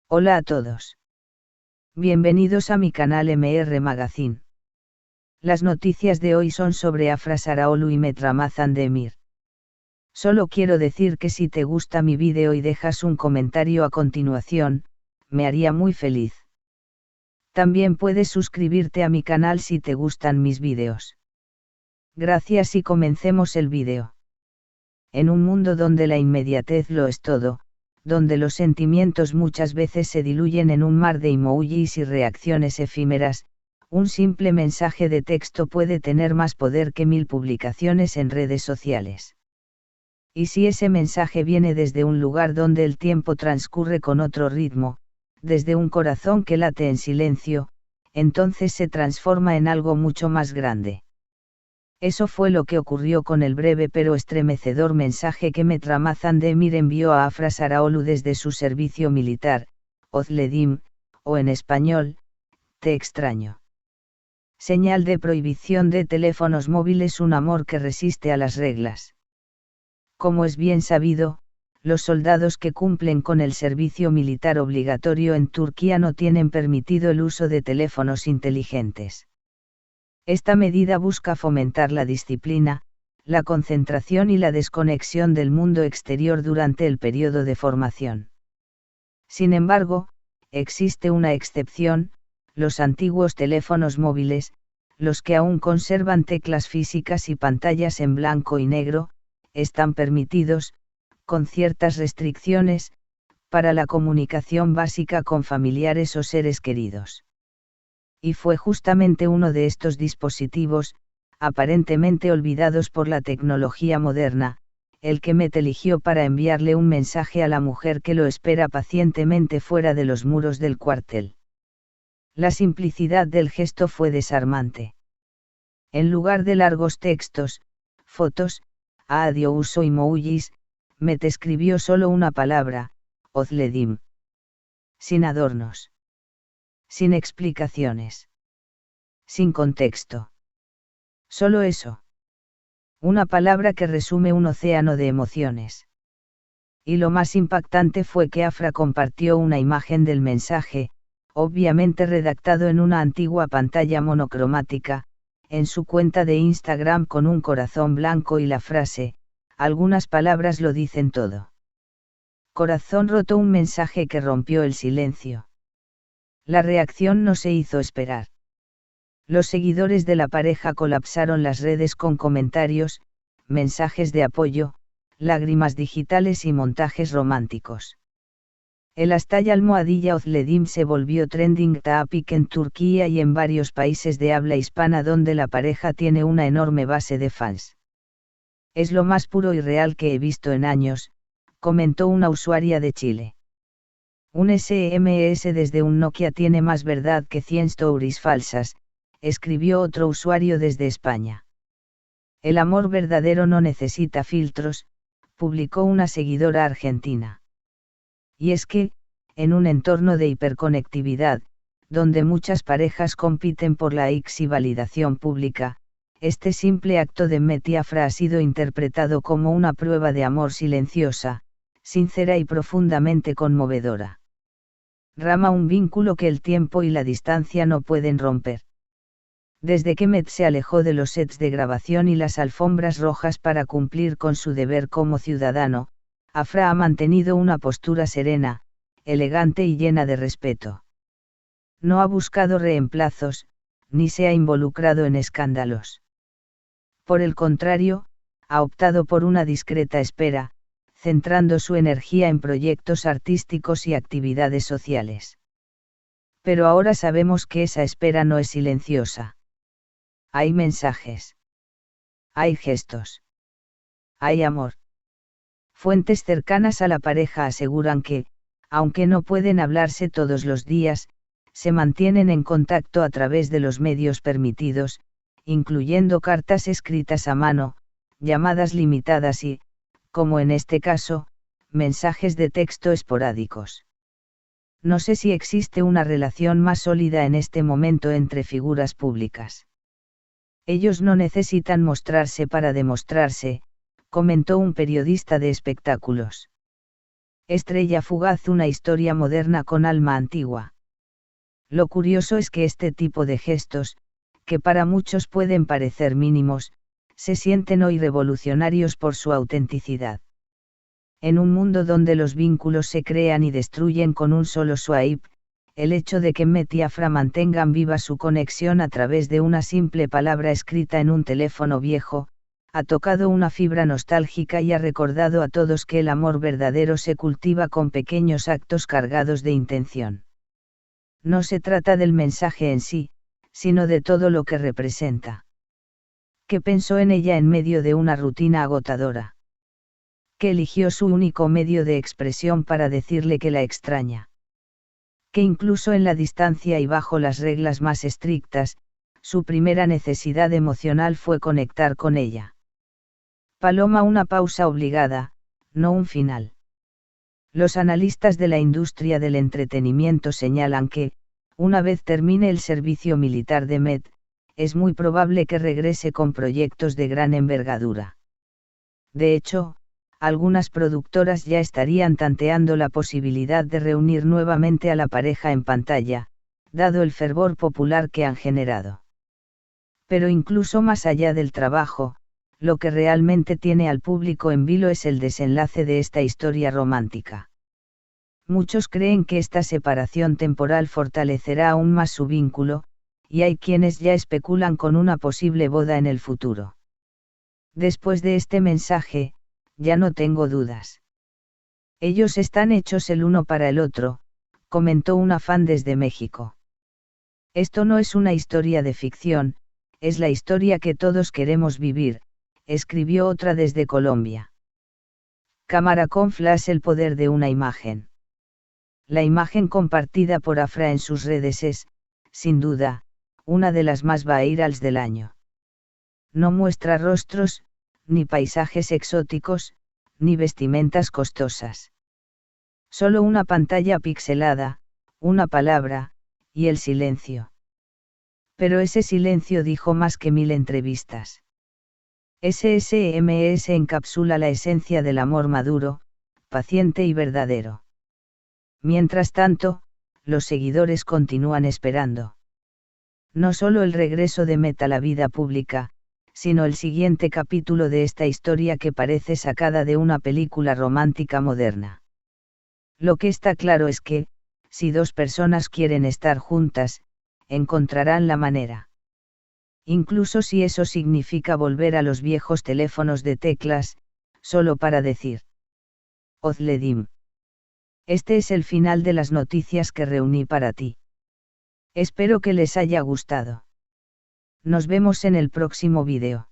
Hola a todos. Bienvenidos a mi canal MR Magazine. Las noticias de hoy son sobre Afra Saraolu y Mehmet Ramazan Demir. Solo quiero decir que si te gusta mi vídeo y dejas un comentario a continuación, me haría muy feliz. También puedes suscribirte a mi canal si te gustan mis vídeos. Gracias y comencemos el vídeo. En un mundo donde la inmediatez lo es todo, donde los sentimientos muchas veces se diluyen en un mar de emojis y reacciones efímeras, un simple mensaje de texto puede tener más poder que 1000 publicaciones en redes sociales. Y si ese mensaje viene desde un lugar donde el tiempo transcurre con otro ritmo, desde un corazón que late en silencio, entonces se transforma en algo mucho más grande. Eso fue lo que ocurrió con el breve pero estremecedor mensaje que Mehmet Ramazan Demir envió a Afra Saraolu desde su servicio militar, Özledim, o en español, Te extraño. Señal de prohibición de teléfonos móviles, un amor que resiste a las reglas. Como es bien sabido, los soldados que cumplen con el servicio militar obligatorio en Turquía no tienen permitido el uso de teléfonos inteligentes. Esta medida busca fomentar la disciplina, la concentración y la desconexión del mundo exterior durante el periodo de formación. Sin embargo, existe una excepción: los antiguos teléfonos móviles, los que aún conservan teclas físicas y pantallas en blanco y negro, están permitidos, con ciertas restricciones, para la comunicación básica con familiares o seres queridos. Y fue justamente uno de estos dispositivos, aparentemente olvidados por la tecnología moderna, el que Mehmet eligió para enviarle un mensaje a la mujer que lo espera pacientemente fuera de los muros del cuartel. La simplicidad del gesto fue desarmante. En lugar de largos textos, fotos, adiós o emojis, Mehmet escribió solo una palabra: Özledim. Sin adornos. Sin explicaciones. Sin contexto. Solo eso. Una palabra que resume un océano de emociones. Y lo más impactante fue que Afra compartió una imagen del mensaje, obviamente redactado en una antigua pantalla monocromática, en su cuenta de Instagram con un corazón blanco y la frase: algunas palabras lo dicen todo. Corazón roto, un mensaje que rompió el silencio. La reacción no se hizo esperar. Los seguidores de la pareja colapsaron las redes con comentarios, mensajes de apoyo, lágrimas digitales y montajes románticos. El #almohadilla Özledim se volvió trending topic en Turquía y en varios países de habla hispana donde la pareja tiene una enorme base de fans. Es lo más puro y real que he visto en años, comentó una usuaria de Chile. Un SMS desde un Nokia tiene más verdad que 100 stories falsas, escribió otro usuario desde España. El amor verdadero no necesita filtros, publicó una seguidora argentina. Y es que, en un entorno de hiperconectividad, donde muchas parejas compiten por likes y validación pública, este simple acto de Mehmet y Afra ha sido interpretado como una prueba de amor silenciosa, sincera y profundamente conmovedora. Rama un vínculo que el tiempo y la distancia no pueden romper. Desde que Mehmet se alejó de los sets de grabación y las alfombras rojas para cumplir con su deber como ciudadano, Afra ha mantenido una postura serena, elegante y llena de respeto. No ha buscado reemplazos, ni se ha involucrado en escándalos. Por el contrario, ha optado por una discreta espera, centrando su energía en proyectos artísticos y actividades sociales. Pero ahora sabemos que esa espera no es silenciosa. Hay mensajes. Hay gestos. Hay amor. Fuentes cercanas a la pareja aseguran que, aunque no pueden hablarse todos los días, se mantienen en contacto a través de los medios permitidos, incluyendo cartas escritas a mano, llamadas limitadas y, como en este caso, mensajes de texto esporádicos. No sé si existe una relación más sólida en este momento entre figuras públicas. Ellos no necesitan mostrarse para demostrarse, comentó un periodista de espectáculos. Estrella fugaz, una historia moderna con alma antigua. Lo curioso es que este tipo de gestos, que para muchos pueden parecer mínimos, se sienten hoy revolucionarios por su autenticidad. En un mundo donde los vínculos se crean y destruyen con un solo swipe, el hecho de que Met y Afra mantengan viva su conexión a través de una simple palabra escrita en un teléfono viejo, ha tocado una fibra nostálgica y ha recordado a todos que el amor verdadero se cultiva con pequeños actos cargados de intención. No se trata del mensaje en sí, sino de todo lo que representa. Que pensó en ella en medio de una rutina agotadora. Que eligió su único medio de expresión para decirle que la extraña. Que incluso en la distancia y bajo las reglas más estrictas, su primera necesidad emocional fue conectar con ella. Paloma, una pausa obligada, no un final. Los analistas de la industria del entretenimiento señalan que, una vez termine el servicio militar de Met, es muy probable que regrese con proyectos de gran envergadura. De hecho, algunas productoras ya estarían tanteando la posibilidad de reunir nuevamente a la pareja en pantalla, dado el fervor popular que han generado. Pero incluso más allá del trabajo, lo que realmente tiene al público en vilo es el desenlace de esta historia romántica. Muchos creen que esta separación temporal fortalecerá aún más su vínculo, y hay quienes ya especulan con una posible boda en el futuro. Después de este mensaje, ya no tengo dudas. Ellos están hechos el uno para el otro, comentó una fan desde México. Esto no es una historia de ficción, es la historia que todos queremos vivir, escribió otra desde Colombia. Cámara con flash, el poder de una imagen. La imagen compartida por Afra en sus redes es, sin duda, una de las más virales del año. No muestra rostros, ni paisajes exóticos, ni vestimentas costosas. Solo una pantalla pixelada, una palabra, y el silencio. Pero ese silencio dijo más que 1000 entrevistas. SSMS encapsula la esencia del amor maduro, paciente y verdadero. Mientras tanto, los seguidores continúan esperando. No solo el regreso de Met a la vida pública, sino el siguiente capítulo de esta historia que parece sacada de una película romántica moderna. Lo que está claro es que, si dos personas quieren estar juntas, encontrarán la manera. Incluso si eso significa volver a los viejos teléfonos de teclas, solo para decir Ozledim. Este es el final de las noticias que reuní para ti. Espero que les haya gustado. Nos vemos en el próximo vídeo.